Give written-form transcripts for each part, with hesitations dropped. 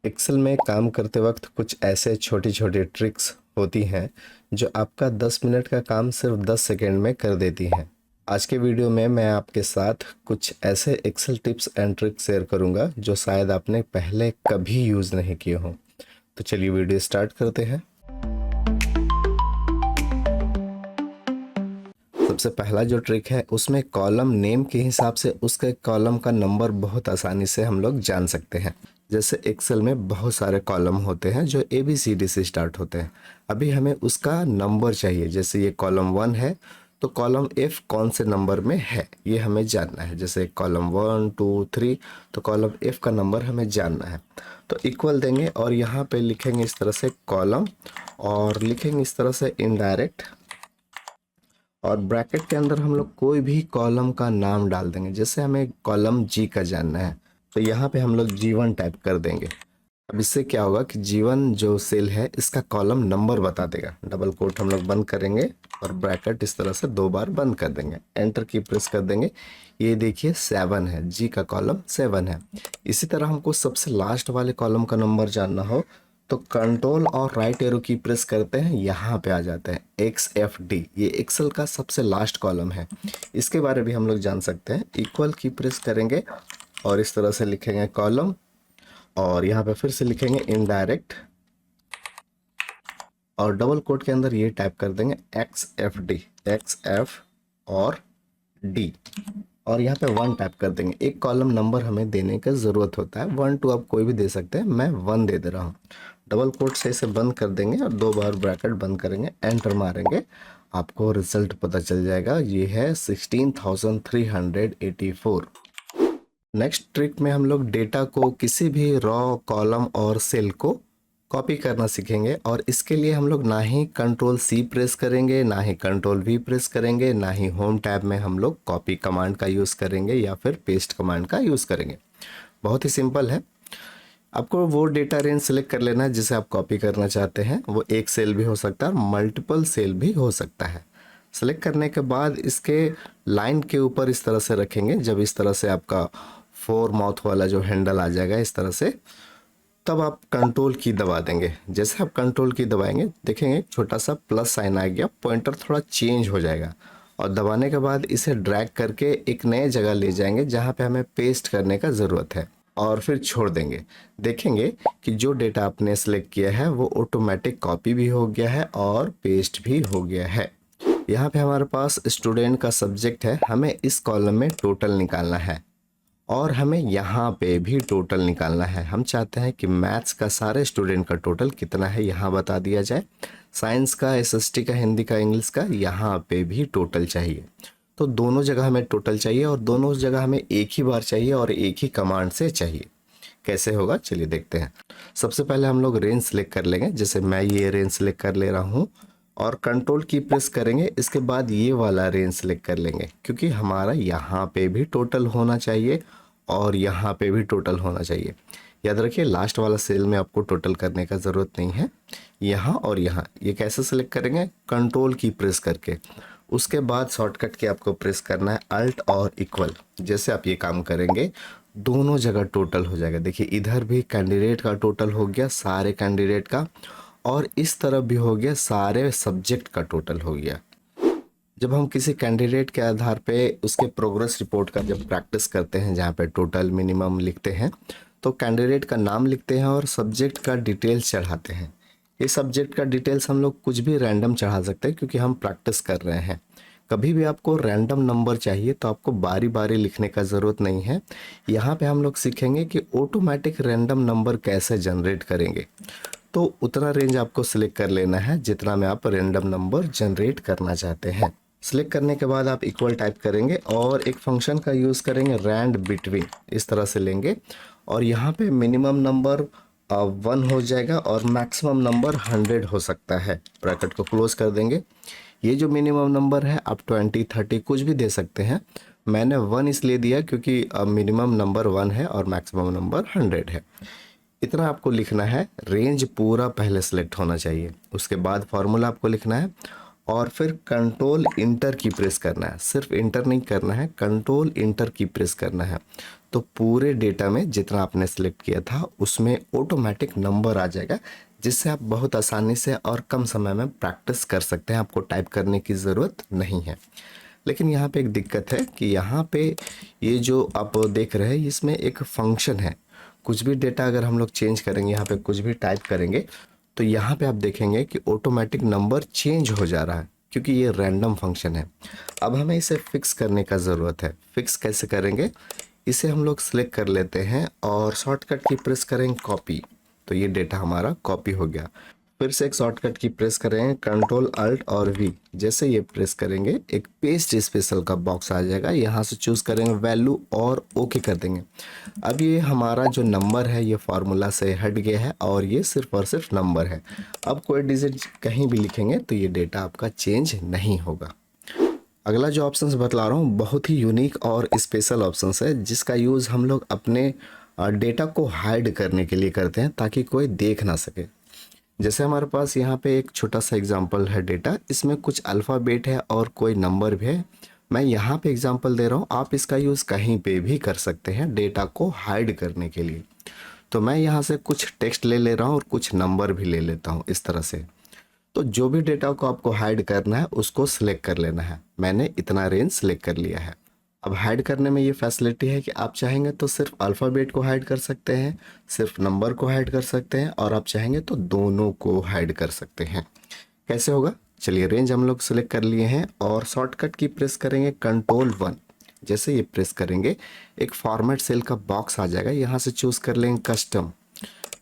Excel में काम करते वक्त कुछ ऐसे छोटी छोटी ट्रिक्स होती हैं जो आपका 10 मिनट का काम सिर्फ 10 सेकंड में कर देती हैं। आज के वीडियो में मैं आपके साथ कुछ ऐसे Excel tips and tricks share करूंगा जो शायद आपने पहले कभी यूज़ नहीं किए हों। तो चलिए वीडियो स्टार्ट करते हैं। सबसे पहला जो ट्रिक है उसमें कॉलम नेम के हिसाब से उसके कॉलम का नंबर बहुत आसानी से हम लोग जान सकते हैं। जैसे एक्सेल में बहुत सारे कॉलम होते हैं जो ABCD से स्टार्ट होते हैं। अभी हमें उसका नंबर चाहिए। जैसे ये कॉलम 1 है तो कॉलम F कौन से नंबर में है ये हमें जानना है। जैसे कॉलम 1 2 3 तो कॉलम F का नंबर हमें जानना है। तो इक्वल देंगे और यहाँ पे लिखेंगे इस तरह से कॉलम और लिखेंगे इस तरह से इनडायरेक्ट और ब्रैकेट के अंदर हम लोग कोई भी कॉलम का नाम डाल देंगे। जैसे हमें कॉलम G का जानना है तो यहाँ पे हम लोग G1 टाइप कर देंगे। अब इससे क्या होगा कि G1 जो सेल है इसका कॉलम नंबर बता देगा। डबल कोट हम लोग बंद करेंगे और ब्रैकेट इस तरह से 2 बार बंद कर देंगे। एंटर की प्रेस कर देंगे। ये देखिए 7 है, G का कॉलम 7 है। इसी तरह हमको सबसे लास्ट वाले कॉलम का नंबर जानना हो तो कंट्रोल और राइट एरो की प्रेस करते हैं, यहाँ पे आ जाते हैं XFD। ये एक्सेल का सबसे लास्ट कॉलम है। इसके बारे में हम लोग जान सकते हैं। इक्वल की प्रेस करेंगे और इस तरह से लिखेंगे कॉलम और यहाँ पे फिर से लिखेंगे इनडायरेक्ट और डबल कोट के अंदर ये टाइप कर देंगे XFD XF और D और यहाँ पे 1 टाइप कर देंगे। एक कॉलम नंबर हमें देने का ज़रूरत होता है। 1 2 आप कोई भी दे सकते हैं, मैं 1 दे दे रहा हूँ। डबल कोट से इसे बंद कर देंगे और 2 बार ब्रैकेट बंद करेंगे, एंटर मारेंगे, आपको रिजल्ट पता चल जाएगा। ये है 16,384। नेक्स्ट ट्रिक में हम लोग डेटा को किसी भी रॉ कॉलम और सेल को कॉपी करना सीखेंगे और इसके लिए हम लोग ना ही कंट्रोल C प्रेस करेंगे, ना ही कंट्रोल V प्रेस करेंगे, ना ही होम टैब में हम लोग कॉपी कमांड का यूज़ करेंगे या फिर पेस्ट कमांड का यूज़ करेंगे। बहुत ही सिंपल है। आपको वो डेटा रेंज सेलेक्ट कर लेना है जिसे आप कॉपी करना चाहते हैं। वो एक सेल भी हो सकता है और मल्टीपल सेल भी हो सकता है। सेलेक्ट करने के बाद इसके लाइन के ऊपर इस तरह से रखेंगे। जब इस तरह से आपका 4 माउथ वाला जो हैंडल आ जाएगा इस तरह से, तब आप कंट्रोल की दबा देंगे। जैसे आप कंट्रोल की दबाएंगे देखेंगे छोटा सा प्लस साइन आ गया, पॉइंटर थोड़ा चेंज हो जाएगा और दबाने के बाद इसे ड्रैग करके एक नए जगह ले जाएंगे जहाँ पे हमें पेस्ट करने का ज़रूरत है और फिर छोड़ देंगे। देखेंगे कि जो डेटा आपने सेलेक्ट किया है वो ऑटोमेटिक कॉपी भी हो गया है और पेस्ट भी हो गया है। यहाँ पे हमारे पास स्टूडेंट का सब्जेक्ट है, हमें इस कॉलम में टोटल निकालना है और हमें यहाँ पे भी टोटल निकालना है। हम चाहते हैं कि मैथ्स का सारे स्टूडेंट का टोटल कितना है यहाँ बता दिया जाए। साइंस का, SST का, हिंदी का, इंग्लिश का यहाँ पे भी टोटल चाहिए। तो दोनों जगह हमें टोटल चाहिए और दोनों जगह हमें एक ही बार चाहिए और एक ही कमांड से चाहिए। कैसे होगा चलिए देखते हैं। सबसे पहले हम लोग रेंज सेलेक्ट कर लेंगे। जैसे मैं ये रेंज सेलेक्ट कर ले रहा हूँ और कंट्रोल की प्रेस करेंगे। इसके बाद ये वाला रेंज सेलेक्ट कर लेंगे क्योंकि हमारा यहाँ पे भी टोटल होना चाहिए और यहाँ पे भी टोटल होना चाहिए। याद रखिए लास्ट वाला सेल में आपको टोटल करने का ज़रूरत नहीं है। यहाँ और यहाँ ये कैसे सेलेक्ट करेंगे, कंट्रोल की प्रेस करके। उसके बाद शॉर्टकट की आपको प्रेस करना है अल्ट और इक्वल। जैसे आप ये काम करेंगे दोनों जगह टोटल हो जाएगा। देखिए इधर भी कैंडिडेट का टोटल हो गया, सारे कैंडिडेट का, और इस तरफ भी हो गया, सारे सब्जेक्ट का टोटल हो गया। जब हम किसी कैंडिडेट के आधार पे उसके प्रोग्रेस रिपोर्ट का जब प्रैक्टिस करते हैं जहाँ पे टोटल मिनिमम लिखते हैं तो कैंडिडेट का नाम लिखते हैं और सब्जेक्ट का डिटेल्स चढ़ाते हैं। ये सब्जेक्ट का डिटेल्स हम लोग कुछ भी रैंडम चढ़ा सकते हैं क्योंकि हम प्रैक्टिस कर रहे हैं। कभी भी आपको रैंडम नंबर चाहिए तो आपको बारी बारी लिखने का ज़रूरत नहीं है। यहाँ पे हम लोग सीखेंगे कि ऑटोमेटिक रैंडम नंबर कैसे जनरेट करेंगे। तो उतना रेंज आपको सिलेक्ट कर लेना है जितना में आप रैंडम नंबर जनरेट करना चाहते हैं। सिलेक्ट करने के बाद आप इक्वल टाइप करेंगे और एक फंक्शन का यूज़ करेंगे रैंड बिटवीन। इस तरह से लेंगे और यहाँ पे मिनिमम नंबर 1 हो जाएगा और मैक्सिमम नंबर 100 हो सकता है। ब्रैकेट को क्लोज कर देंगे। ये जो मिनिमम नंबर है आप 20 30 कुछ भी दे सकते हैं। मैंने 1 इसलिए दिया क्योंकि मिनिमम नंबर 1 है और मैक्सिमम नंबर 100 है। इतना आपको लिखना है। रेंज पूरा पहले सेलेक्ट होना चाहिए। उसके बाद फार्मूला आपको लिखना है और फिर कंट्रोल इंटर की प्रेस करना है। सिर्फ इंटर नहीं करना है, कंट्रोल इंटर की प्रेस करना है। तो पूरे डेटा में जितना आपने सेलेक्ट किया था उसमें ऑटोमेटिक नंबर आ जाएगा, जिससे आप बहुत आसानी से और कम समय में प्रैक्टिस कर सकते हैं। आपको टाइप करने की ज़रूरत नहीं है। लेकिन यहाँ पे एक दिक्कत है कि यहाँ पे ये जो आप देख रहे हैं इसमें एक फंक्शन है। कुछ भी डेटा अगर हम लोग चेंज करेंगे, यहाँ पे कुछ भी टाइप करेंगे, तो यहाँ पे आप देखेंगे कि ऑटोमेटिक नंबर चेंज हो जा रहा है, क्योंकि ये रैंडम फंक्शन है। अब हमें इसे फिक्स करने का ज़रूरत है। फिक्स कैसे करेंगे, इसे हम लोग सिलेक्ट कर लेते हैं और शॉर्टकट की प्रेस करेंगे कॉपी, तो ये डेटा हमारा कॉपी हो गया। फिर से एक शॉर्टकट की प्रेस करेंगे कंट्रोल अल्ट और वी, जैसे ये प्रेस करेंगे एक पेस्ट स्पेशल का बॉक्स आ जाएगा। यहाँ से चूज़ करेंगे वैल्यू और ओके कर देंगे। अब ये हमारा जो नंबर है ये फार्मूला से हट गया है और ये सिर्फ और सिर्फ नंबर है। अब कोई डिजिट कहीं भी लिखेंगे तो ये डेटा आपका चेंज नहीं होगा। अगला जो ऑप्शंस बतला रहा हूँ बहुत ही यूनिक और स्पेशल ऑप्शंस है, जिसका यूज़ हम लोग अपने डेटा को हाइड करने के लिए करते हैं ताकि कोई देख ना सके। जैसे हमारे पास यहाँ पे एक छोटा सा एग्जांपल है डेटा, इसमें कुछ अल्फ़ाबेट है और कोई नंबर भी है। मैं यहाँ पे एग्जांपल दे रहा हूँ, आप इसका यूज़ कहीं पे भी कर सकते हैं डेटा को हाइड करने के लिए। तो मैं यहाँ से कुछ टेक्स्ट ले रहा हूँ और कुछ नंबर भी ले लेता हूँ इस तरह से। तो जो भी डेटा को आपको हाइड करना है उसको सिलेक्ट कर लेना है। मैंने इतना रेंज सिलेक्ट कर लिया है। अब हाइड करने में ये फैसिलिटी है कि आप चाहेंगे तो सिर्फ अल्फ़ाबेट को हाइड कर सकते हैं, सिर्फ नंबर को हाइड कर सकते हैं, और आप चाहेंगे तो दोनों को हाइड कर सकते हैं। कैसे होगा, चलिए रेंज हम लोग सिलेक्ट कर लिए हैं और शॉर्टकट की प्रेस करेंगे कंट्रोल 1। जैसे ये प्रेस करेंगे एक फॉर्मेट सेल का बॉक्स आ जाएगा। यहाँ से चूज़ कर लेंगे कस्टम।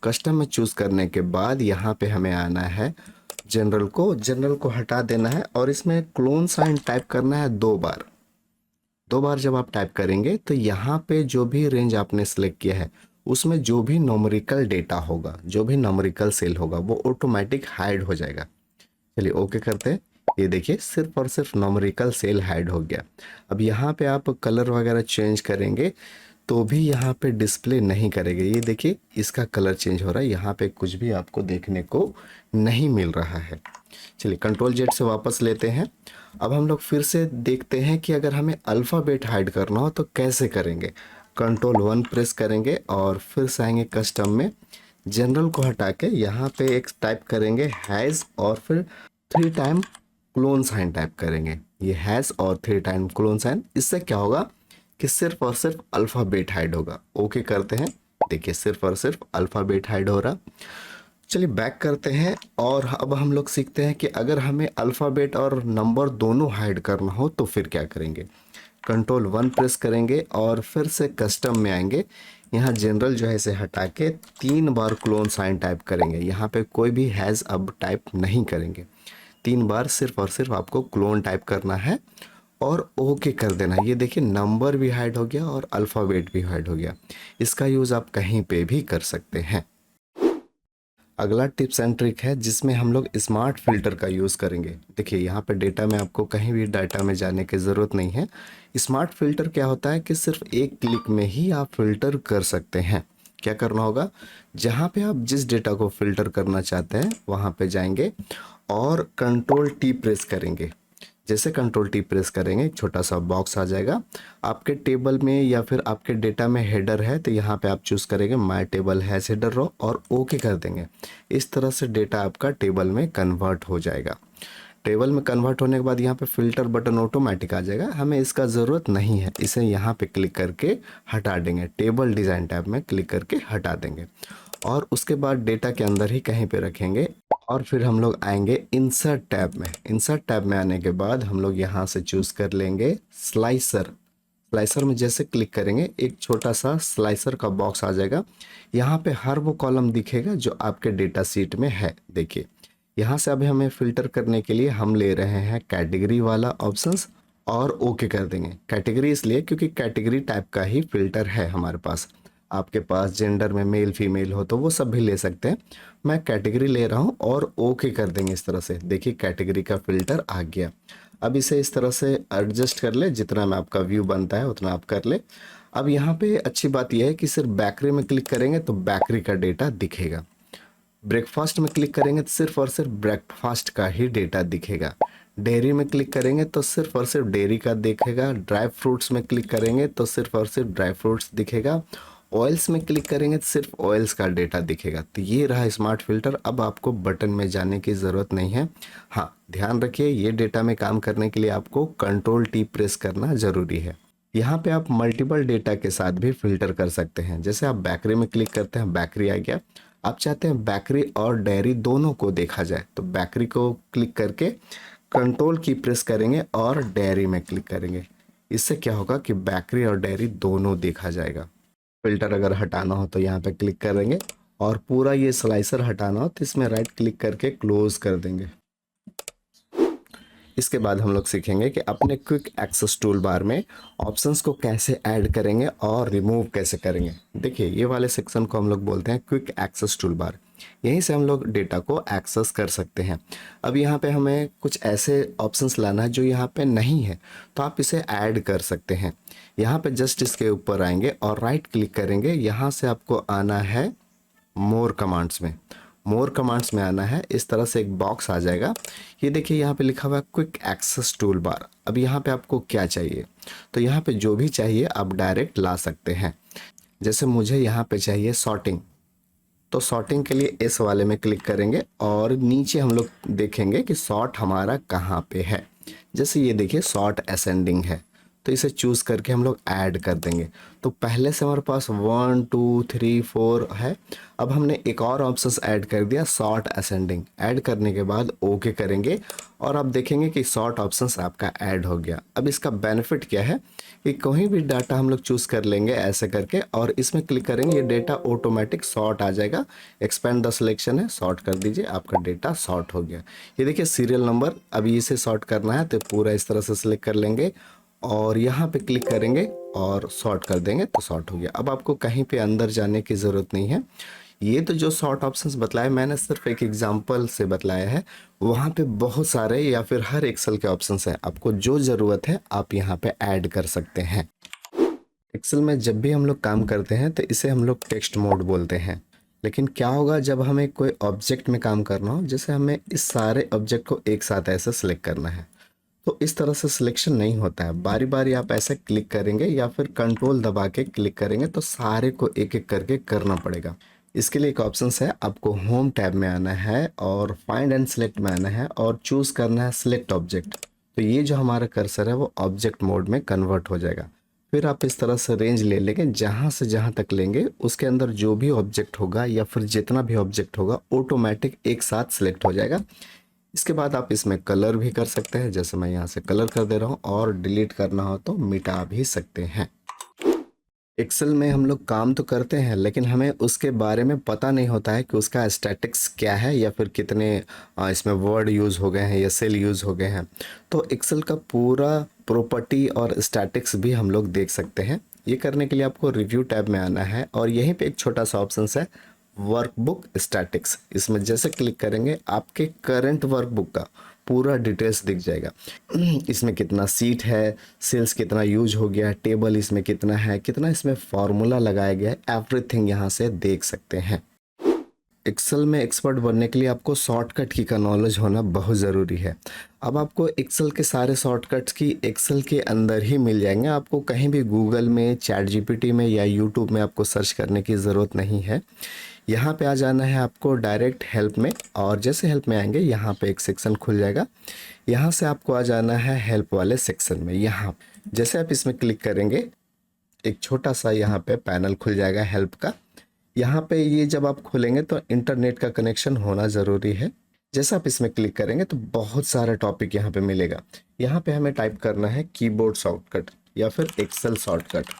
कस्टम में चूज़ करने के बाद यहाँ पे हमें आना है जनरल को हटा देना है और इसमें क्लोन साइन टाइप करना है 2 बार। 2 बार जब आप टाइप करेंगे तो यहाँ पे जो भी रेंज आपने सेलेक्ट किया है उसमें जो भी नॉमरिकल डेटा होगा, जो भी नॉमरिकल सेल होगा, वो ऑटोमेटिक हाइड हो जाएगा। चलिए ओके करते हैं। ये देखिए सिर्फ और सिर्फ नॉमरिकल सेल हाइड हो गया। अब यहाँ पे आप कलर वगैरह चेंज करेंगे तो भी यहाँ पे डिस्प्ले नहीं करेंगे। ये देखिए इसका कलर चेंज हो रहा है, यहाँ पे कुछ भी आपको देखने को नहीं मिल रहा है। चलिए कंट्रोल जेड से वापस लेते हैं। अब हम लोग फिर से देखते हैं कि अगर हमें अल्फ़ाबेट हाइड करना हो तो कैसे करेंगे। कंट्रोल 1 प्रेस करेंगे और फिर से आएंगे कस्टम में, जनरल को हटा के यहाँ पे एक टाइप करेंगे हैज़ और फिर 3 टाइम क्लोन साइन टाइप करेंगे। ये हैज़ और 3 टाइम क्लोन साइन, इससे क्या होगा कि सिर्फ और सिर्फ अल्फ़ाबेट हाइड होगा। ओके करते हैं, देखिए सिर्फ और सिर्फ अल्फ़ाबेट हाइड हो रहा। चलिए बैक करते हैं और अब हम लोग सीखते हैं कि अगर हमें अल्फ़ाबेट और नंबर दोनों हाइड करना हो तो फिर क्या करेंगे। कंट्रोल 1 प्रेस करेंगे और फिर से कस्टम में आएंगे। यहाँ जनरल जो है इसे हटा के 3 बार क्लोन साइन टाइप करेंगे। यहाँ पे कोई भी हैज़ अब टाइप नहीं करेंगे। 3 बार सिर्फ और सिर्फ आपको क्लोन टाइप करना है और ओके कर देना। ये देखिए नंबर भी हाइड हो गया और अल्फ़ाबेट भी हाइड हो गया। इसका यूज़ आप कहीं पे भी कर सकते हैं। अगला टिप्स एंड ट्रिक है जिसमें हम लोग स्मार्ट फिल्टर का यूज़ करेंगे। देखिए यहाँ पे डेटा में आपको कहीं भी डाटा में जाने की ज़रूरत नहीं है। स्मार्ट फिल्टर क्या होता है कि सिर्फ एक क्लिक में ही आप फिल्टर कर सकते हैं। क्या करना होगा, जहाँ पे आप जिस डेटा को फिल्टर करना चाहते हैं वहाँ पे जाएंगे और कंट्रोल T प्रेस करेंगे। जैसे कंट्रोल T प्रेस करेंगे एक छोटा सा बॉक्स आ जाएगा। आपके टेबल में या फिर आपके डेटा में हेडर है तो यहाँ पे आप चूज़ करेंगे my table has header row और ओके कर देंगे। इस तरह से डेटा आपका टेबल में कन्वर्ट हो जाएगा। टेबल में कन्वर्ट होने के बाद यहाँ पे फिल्टर बटन ऑटोमेटिक आ जाएगा। हमें इसका ज़रूरत नहीं है, इसे यहाँ पे क्लिक करके हटा देंगे। टेबल डिज़ाइन टैब में क्लिक करके हटा देंगे और उसके बाद डेटा के अंदर ही कहीं पे रखेंगे और फिर हम लोग आएंगे इंसर्ट टैब में। इंसर्ट टैब में आने के बाद हम लोग यहाँ से चूज़ कर लेंगे स्लाइसर। स्लाइसर में जैसे क्लिक करेंगे एक छोटा सा स्लाइसर का बॉक्स आ जाएगा। यहाँ पे हर वो कॉलम दिखेगा जो आपके डेटा शीट में है। देखिए यहाँ से अभी हमें फ़िल्टर करने के लिए हम ले रहे हैं कैटेगरी वाला ऑप्शंस और ओके कर देंगे। कैटेगरी इसलिए क्योंकि कैटेगरी टाइप का ही फ़िल्टर है हमारे पास। आपके पास जेंडर में मेल फीमेल हो तो वो सब भी ले सकते हैं। मैं कैटेगरी ले रहा हूँ और ओके कर देंगे इस तरह से। देखिए कैटेगरी का फ़िल्टर आ गया। अब इसे इस तरह से एडजस्ट कर ले, जितना में आपका व्यू बनता है उतना आप कर ले। अब यहाँ पे अच्छी बात यह है कि सिर्फ बेकरी में क्लिक करेंगे तो बेकरी का डेटा दिखेगा। ब्रेकफास्ट में क्लिक करेंगे तो सिर्फ और सिर्फ ब्रेकफास्ट का ही डेटा दिखेगा। डेयरी में क्लिक करेंगे तो सिर्फ और सिर्फ डेयरी का दिखेगा। ड्राई फ्रूट्स में क्लिक करेंगे तो सिर्फ और सिर्फ ड्राई फ्रूट्स दिखेगा। ऑयल्स में क्लिक करेंगे तो सिर्फ ऑयल्स का डेटा दिखेगा। तो ये रहा स्मार्ट फिल्टर। अब आपको बटन में जाने की ज़रूरत नहीं है। हाँ, ध्यान रखिए, ये डेटा में काम करने के लिए आपको कंट्रोल T प्रेस करना ज़रूरी है। यहाँ पे आप मल्टीपल डेटा के साथ भी फिल्टर कर सकते हैं। जैसे आप बेकरी में क्लिक करते हैं, बेकरी आ गया। आप चाहते हैं बेकरी और डेयरी दोनों को देखा जाए, तो बेकरी को क्लिक करके कंट्रोल की प्रेस करेंगे और डेयरी में क्लिक करेंगे। इससे क्या होगा कि बेकरी और डेयरी दोनों देखा जाएगा। फिल्टर अगर हटाना हो तो यहाँ पे क्लिक करेंगे, और पूरा ये स्लाइसर हटाना हो तो इसमें राइट क्लिक करके क्लोज कर देंगे। इसके बाद हम लोग सीखेंगे कि अपने क्विक एक्सेस टूल बार में ऑप्शंस को कैसे ऐड करेंगे और रिमूव कैसे करेंगे। देखिए, ये वाले सेक्शन को हम लोग बोलते हैं क्विक एक्सेस टूल बार। यहीं से हम लोग डेटा को एक्सेस कर सकते हैं। अब यहाँ पे हमें कुछ ऐसे ऑप्शंस लाना है जो यहाँ पे नहीं है, तो आप इसे ऐड कर सकते हैं। यहाँ पे जस्ट इसके ऊपर आएंगे और राइट क्लिक करेंगे। यहाँ से आपको आना है मोर कमांड्स में। मोर कमांड्स में आना है, इस तरह से एक बॉक्स आ जाएगा। ये देखिए, यहाँ पे लिखा हुआ है क्विक एक्सेस टूल बार। अब यहाँ पे आपको क्या चाहिए, तो यहाँ पे जो भी चाहिए आप डायरेक्ट ला सकते हैं। जैसे मुझे यहाँ पे चाहिए सॉर्टिंग, तो सॉर्टिंग के लिए इस वाले में क्लिक करेंगे और नीचे हम लोग देखेंगे कि सॉर्ट हमारा कहाँ पे है। जैसे ये देखिए, सॉर्ट असेंडिंग है, तो इसे चूज़ करके हम लोग ऐड कर देंगे। तो पहले से हमारे पास 1 2 3 4 है। अब हमने एक और ऑप्शंस ऐड कर दिया, सॉर्ट असेंडिंग। ऐड करने के बाद ओके करेंगे और आप देखेंगे कि सॉर्ट ऑप्शंस आपका ऐड हो गया। अब इसका बेनिफिट क्या है कि कोई भी डाटा हम लोग चूज़ कर लेंगे ऐसे करके, और इसमें क्लिक करेंगे, ये डेटा ऑटोमेटिक सॉर्ट आ जाएगा। एक्सपेंड द सिलेक्शन है, सॉर्ट कर दीजिए, आपका डेटा सॉर्ट हो गया। ये देखिए सीरियल नंबर, अभी इसे सॉर्ट करना है तो पूरा इस तरह से सिलेक्ट कर लेंगे और यहाँ पे क्लिक करेंगे और सॉर्ट कर देंगे तो सॉर्ट हो गया। अब आपको कहीं पे अंदर जाने की ज़रूरत नहीं है। ये तो जो सॉर्ट ऑप्शंस बतलाए मैंने सिर्फ एक एग्जांपल से बतलाया है। वहाँ पे बहुत सारे या फिर हर एक्सेल के ऑप्शंस हैं, आपको जो ज़रूरत है आप यहाँ पे ऐड कर सकते हैं। एक्सेल में जब भी हम लोग काम करते हैं तो इसे हम लोग टेक्स्ट मोड बोलते हैं। लेकिन क्या होगा जब हमें कोई ऑब्जेक्ट में काम करना हो, जैसे हमें इस सारे ऑब्जेक्ट को एक साथ ऐसे सिलेक्ट करना है, तो इस तरह से सिलेक्शन नहीं होता है। बारी बारी आप ऐसे क्लिक करेंगे या फिर कंट्रोल दबा के क्लिक करेंगे तो सारे को एक एक करके करना पड़ेगा। इसके लिए एक ऑप्शन है, आपको होम टैब में आना है और फाइंड एंड सेलेक्ट में आना है और चूज़ करना है सिलेक्ट ऑब्जेक्ट। तो ये जो हमारा कर्सर है वो ऑब्जेक्ट मोड में कन्वर्ट हो जाएगा। फिर आप इस तरह से रेंज ले लेंगे, जहाँ से जहाँ तक लेंगे उसके अंदर जो भी ऑब्जेक्ट होगा या फिर जितना भी ऑब्जेक्ट होगा ऑटोमेटिक एक साथ सिलेक्ट हो जाएगा। इसके बाद आप इसमें कलर भी कर सकते हैं, जैसे मैं यहाँ से कलर कर दे रहा हूँ, और डिलीट करना हो तो मिटा भी सकते हैं। एक्सेल में हम लोग काम तो करते हैं लेकिन हमें उसके बारे में पता नहीं होता है कि उसका स्टैटिक्स क्या है या फिर कितने इसमें वर्ड यूज़ हो गए हैं या सेल यूज़ हो गए हैं। तो एक्सेल का पूरा प्रॉपर्टी और स्टैटिक्स भी हम लोग देख सकते हैं। ये करने के लिए आपको रिव्यू टैब में आना है और यहीं पे एक छोटा सा ऑप्शन है वर्कबुक स्टैटिक्स। इसमें जैसे क्लिक करेंगे आपके करंट वर्कबुक का पूरा डिटेल्स दिख जाएगा। इसमें कितना सीट है, सेल्स कितना यूज हो गया, टेबल इसमें कितना है, कितना इसमें फार्मूला लगाया गया है, एवरीथिंग यहाँ से देख सकते हैं। एक्सेल में एक्सपर्ट बनने के लिए आपको शॉर्टकट की का नॉलेज होना बहुत ज़रूरी है। अब आपको एक्सेल के सारे शॉर्टकट्स की एक्सेल के अंदर ही मिल जाएंगे। आपको कहीं भी गूगल में, चैट जीपीटी में या यूट्यूब में आपको सर्च करने की ज़रूरत नहीं है। यहाँ पे आ जाना है आपको डायरेक्ट हेल्प में, और जैसे हेल्प में आएंगे यहाँ पे एक सेक्शन खुल जाएगा। यहाँ से आपको आ जाना है हेल्प वाले सेक्शन में। यहाँ जैसे आप इसमें क्लिक करेंगे एक छोटा सा यहाँ पे पैनल खुल जाएगा हेल्प का। यहाँ पे ये जब आप खोलेंगे तो इंटरनेट का कनेक्शन होना ज़रूरी है। जैसे आप इसमें क्लिक करेंगे तो बहुत सारा टॉपिक यहाँ पे मिलेगा। यहाँ पे हमें टाइप करना है कीबोर्ड शॉर्टकट या फिर एक्सेल शॉर्टकट।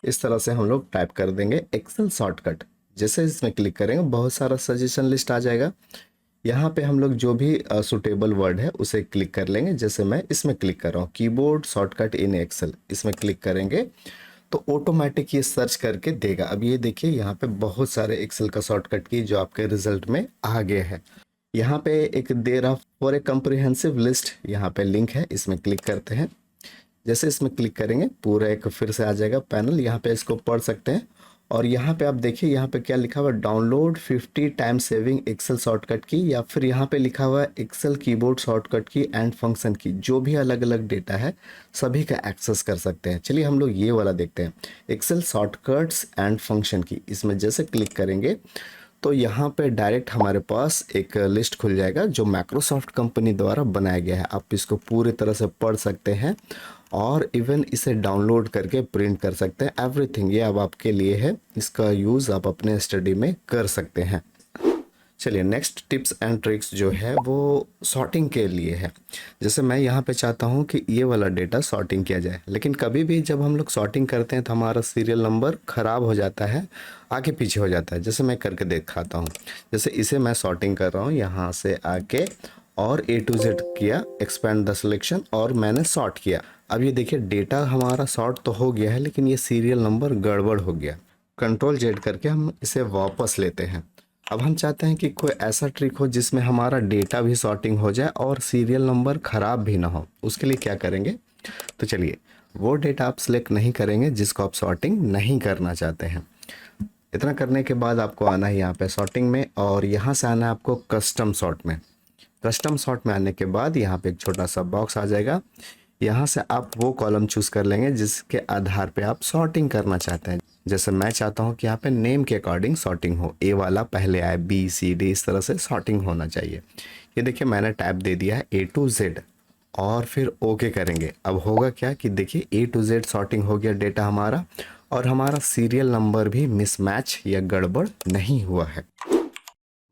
इस तरह से हम लोग टाइप कर देंगे एक्सेल शॉर्टकट। जैसे इसमें क्लिक करेंगे बहुत सारा सजेशन लिस्ट आ जाएगा। यहाँ पे हम लोग जो भी सुटेबल वर्ड है उसे क्लिक कर लेंगे। जैसे मैं इसमें क्लिक कर रहा हूँ कीबोर्ड शॉर्टकट इन एक्सेल, इसमें क्लिक करेंगे तो ऑटोमेटिक ये सर्च करके देगा। अब ये देखिए यहाँ पे बहुत सारे एक्सेल का शॉर्टकट की जो आपके रिजल्ट में आ गए हैं। यहाँ पे एक दे रहा फॉर ए कम्प्रिहेंसिव लिस्ट, यहाँ पे लिंक है, इसमें क्लिक करते हैं। जैसे इसमें क्लिक करेंगे पूरा एक फिर से आ जाएगा पैनल, यहाँ पे इसको पढ़ सकते हैं और यहाँ पे आप देखिए, यहाँ पे क्या लिखा हुआ है, download 50 time saving Excel shortcut की, या फिर यहाँ पे लिखा हुआ है एक्सेल कीबोर्ड शॉर्टकट की एंड फंक्शन की। जो भी अलग अलग डेटा है सभी का एक्सेस कर सकते हैं। चलिए हम लोग ये वाला देखते हैं, एक्सेल शॉर्टकट्स एंड फंक्शन की। इसमें जैसे क्लिक करेंगे तो यहाँ पे डायरेक्ट हमारे पास एक लिस्ट खुल जाएगा जो माइक्रोसॉफ्ट कंपनी द्वारा बनाया गया है। आप इसको पूरी तरह से पढ़ सकते हैं और इवन इसे डाउनलोड करके प्रिंट कर सकते हैं। एवरीथिंग ये अब आपके लिए है, इसका यूज़ आप अपने स्टडी में कर सकते हैं। चलिए नेक्स्ट टिप्स एंड ट्रिक्स जो है वो सॉर्टिंग के लिए है। जैसे मैं यहाँ पे चाहता हूँ कि ये वाला डेटा सॉर्टिंग किया जाए, लेकिन कभी भी जब हम लोग सॉर्टिंग करते हैं तो हमारा सीरियल नंबर ख़राब हो जाता है, आगे पीछे हो जाता है। जैसे मैं करके दिखाता हूँ, जैसे इसे मैं सॉर्टिंग कर रहा हूँ यहाँ से आके, और A to Z किया, एक्सपेंड द सिलेक्शन, और मैंने सॉर्ट किया। अब ये देखिए डेटा हमारा सॉर्ट तो हो गया है, लेकिन ये सीरियल नंबर गड़बड़ हो गया। कंट्रोल जेड करके हम इसे वापस लेते हैं। अब हम चाहते हैं कि कोई ऐसा ट्रिक हो जिसमें हमारा डेटा भी सॉर्टिंग हो जाए और सीरियल नंबर ख़राब भी ना हो। उसके लिए क्या करेंगे, तो चलिए वो डेटा आप सिलेक्ट नहीं करेंगे जिसको आप सॉर्टिंग नहीं करना चाहते हैं। इतना करने के बाद आपको आना है यहाँ पे सॉर्टिंग में, और यहाँ से आना है आपको कस्टम सॉर्ट में। कस्टम सॉर्ट में आने के बाद यहाँ पे एक छोटा सा बॉक्स आ जाएगा। यहाँ से आप वो कॉलम चूज़ कर लेंगे जिसके आधार पे आप सॉर्टिंग करना चाहते हैं। जैसे मैं चाहता हूँ कि यहाँ पे नेम के अकॉर्डिंग सॉर्टिंग हो, ए वाला पहले आए, बी सी डी इस तरह से सॉर्टिंग होना चाहिए। ये देखिए मैंने टैब दे दिया है A to Z, और फिर ओके करेंगे। अब होगा क्या कि देखिए A to Z सॉर्टिंग हो गया डेटा हमारा, और हमारा सीरियल नंबर भी मिसमैच या गड़बड़ नहीं हुआ है।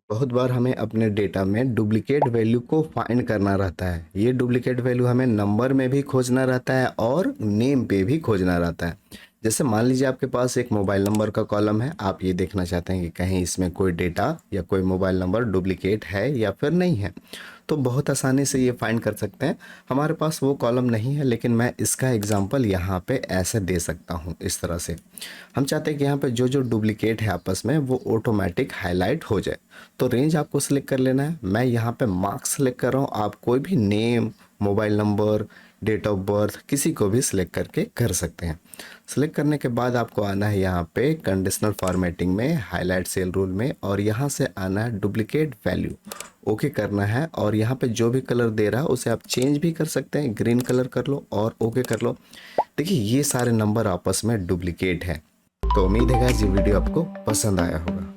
बहुत बार हमें अपने डेटा में डुप्लीकेट वैल्यू को फाइंड करना रहता है। ये डुप्लीकेट वैल्यू हमें नंबर में भी खोजना रहता है और नेम पे भी खोजना रहता है। जैसे मान लीजिए आपके पास एक मोबाइल नंबर का कॉलम है, आप ये देखना चाहते हैं कि कहीं इसमें कोई डेटा या कोई मोबाइल नंबर डुप्लीकेट है या फिर नहीं है, तो बहुत आसानी से ये फाइंड कर सकते हैं। हमारे पास वो कॉलम नहीं है, लेकिन मैं इसका एग्जांपल यहाँ पे ऐसे दे सकता हूँ इस तरह से। हम चाहते हैं कि यहाँ पे जो जो डुप्लीकेट है आपस में वो ऑटोमेटिक हाईलाइट हो जाए। तो रेंज आपको सिलेक्ट कर लेना है। मैं यहाँ पे मार्क्स सेलेक्ट कर रहा हूँ, आप कोई भी name, mobile number, date of birth किसी को भी सिलेक्ट करके कर सकते हैं। सिलेक्ट करने के बाद आपको आना है यहाँ पे कंडीशनल फॉर्मेटिंग में, हाईलाइट सेल रूल में, और यहाँ से आना है डुप्लीकेट वैल्यू, ओके करना है। और यहाँ पे जो भी कलर दे रहा है उसे आप चेंज भी कर सकते हैं, ग्रीन कलर कर लो और ओके कर लो। देखिए ये सारे नंबर आपस में डुप्लीकेट हैं। तो उम्मीद है गाइस ये वीडियो आपको पसंद आया होगा।